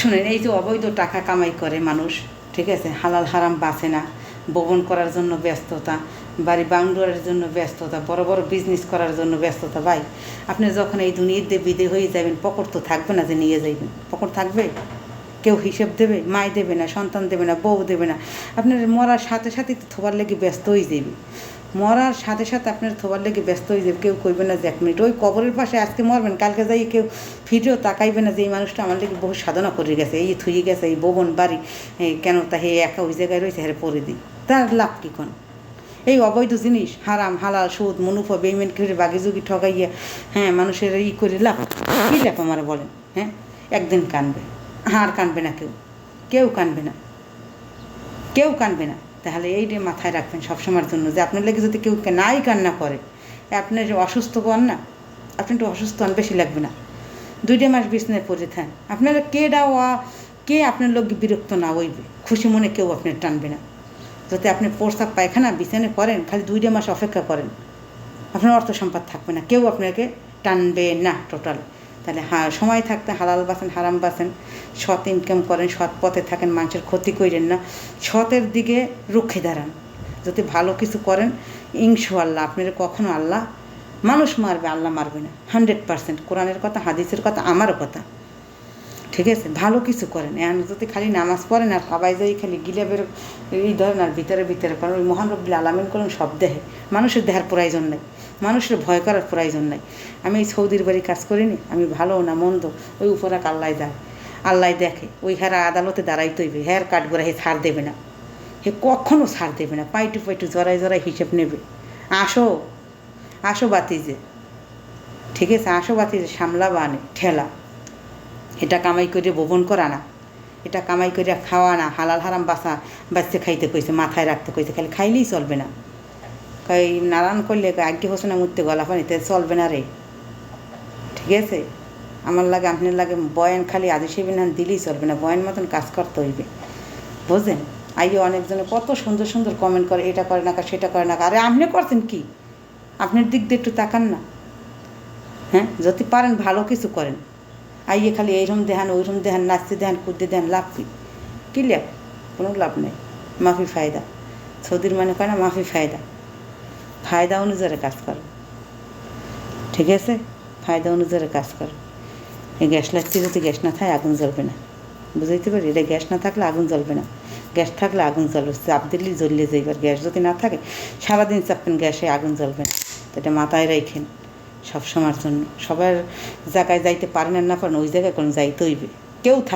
শুনেন, এই যে অবৈধ টাকা কামাই করে মানুষ, ঠিক আছে, হালাল হারাম বাঁচে না, ভবন করার জন্য ব্যস্ততা, বাড়ি বাংলোরের জন্য ব্যস্ততা, বড় বড় বিজনেস করার জন্য ব্যস্ততা। ভাই, আপনি যখন এই দুনিয়াতে বিদে হয়ে যাবেন, পকড় তো থাকবে না যে নিয়ে যাইবেন। পকড় থাকবে? কেউ হিসেব দেবে? মায় দেবে না, সন্তান দেবে না, বউ দেবে না। আপনার মরার সাথে সাথেই তো থোবার লেগে ব্যস্ত হয়ে যাবে। মরার সাথে সাথে আপনার থোবার লেগে ব্যস্ত হয়ে যাবে। কেউ কইবে না যে 1 মিনিট, ওই কবরের পাশে আজকে মরবেন, কালকে যাই কেউ ফিরেও তাকাইবে না যে এই মানুষটা আমার লেগে বহু সাধনা করে গেছে, এই থুয়ে গেছে, এই ভবন বাড়ি কেন তা হে একা ওই জায়গায় রয়েছে, হ্যাঁ পরে দিই। তার লাভ কী কোন? এই অবৈধ জিনিস, হারাম হালাল সুদ মুনুফা বেইমেন করে বাগিজুগি ঠগাইয়া মানুষের করে লাভ কী লাভ আমার বলেন? একদিন কানবে, আর কানবে না, কেউ কানবে না, কেউ কানবে না। তাহলে এইটা মাথায় রাখবেন সবসময়ের জন্য, যে আপনার লেগে যদি কেউ নাই কান্না করে, আপনার অসুস্থ হন না, আপনি একটু অসুস্থ হন, বেশি লাগবে না, 2 মাস বিছনায় পড়ে থাকেন, আপনারা কে আপনার লোক বিরক্ত না হইবে, খুশি মনে কেউ আপনার টানবে না। যাতে আপনি প্রস্তাব পায়খানা বিছানে করেন, খালি 2 মাস অপেক্ষা করেন, আপনার অর্থ সম্পদ থাকবে না, কেউ আপনাকে টানবে না টোটাল। তাহলে সময় থাকতে হালাল বাঁচেন, হারাম বাঁচেন, সৎ ইনকাম করেন, সৎ পথে থাকেন, মানুষের ক্ষতি করেন না, সতের দিকে রুখে দাঁড়ান। যদি ভালো কিছু করেন, ইনশাআল্লাহ আপনার কখনো আল্লাহ, মানুষ মারবে, আল্লাহ মারবে না, 100%। কোরআনের কথা, হাদিসের কথা, আমারও কথা, ঠিক আছে? ভালো কিছু করেন। এখন যদি খালি নামাজ পড়েন আর সবাই যাই খালি গিলে বেরো এই ধরেন আর ভিতরে করেন, ওই মহান রব্বুল আলামিন করেন সব দেহে, মানুষের দেহার প্রয়োজন নেই, মানুষের ভয় করার প্রয়োজন নেই। আমি এই সৌদির বাড়ি কাজ করিনি, আমি ভালো না মন্দ ওই উপরাক আল্লাহ যায়, আল্লাহ দেখে। ওই হারা আদালতে দাঁড়াইতে হইবে, হেয়ার কাট করে হে ছাড় দেবে না, হে কখনও ছাড় দেবে না, পাইটু জড়াই হিসেব নেবে। আসো বাতিজে, ঠিক আছে, আসো বাতিজে, সামলা বানে ঠেলা। এটা কামাই করে ভবন করা না, এটা কামাই করে খাওয়া না, হালাল হারাম বাচ্চা খাইতে কইছে, মাথায় রাখতে কইছে, খালি খাইলেই চলবে না। কই নারায়ণ করলে আজ্ঞে হোসেনা মুড়তে গলা পানিতে চলবে না রে, ঠিক আছে? আমার লাগে আপনার লাগে বয়ান খালি আদি সেবিনান দিলেই চলবে না, বয়ান মতন কাজ করতে হইবে, বুঝলেন? আইয়ে অনেকজনে কত সুন্দর সুন্দর কমেন্ট করে, এটা করে না, সেটা করে না। আরে আপনি করছেন কি? আপনার দিক দিয়ে একটু তাকান না। যদি পারেন ভালো কিছু করেন, আইয়ে খালি এইরকম দেখান, ওইরকম দেখান, নাচতে দেখান, কুদতে দেখান, লাভ কী লাভ? কোনো লাভ নেই। মাফি ফায়দা, সৌদির মানে কয় না মাফি ফায়দা অনুযায়ী কাজ করে, ঠিক আছে? ফায়দা অনুযায়ী কাজ করে। এই গ্যাস লাগছে, যদি গ্যাস না থাকে আগুন জ্বলবে না, বুঝাইতে পারি? এটা গ্যাস না থাকলে আগুন জ্বলবে না, গ্যাস থাকলে আগুন জ্বলবে, চাপ দিলেই জ্বললে যাইবার। গ্যাস যদি না থাকে সারাদিন চাপবেন, গ্যাসে আগুন জ্বলবে না। তো এটা মাথায় রাখেন সবসময়ের জন্য। সবার জায়গায় যাইতে পারেন আর না পারেন, ওই জায়গায় কোনো যাইতে হইবে, কেউ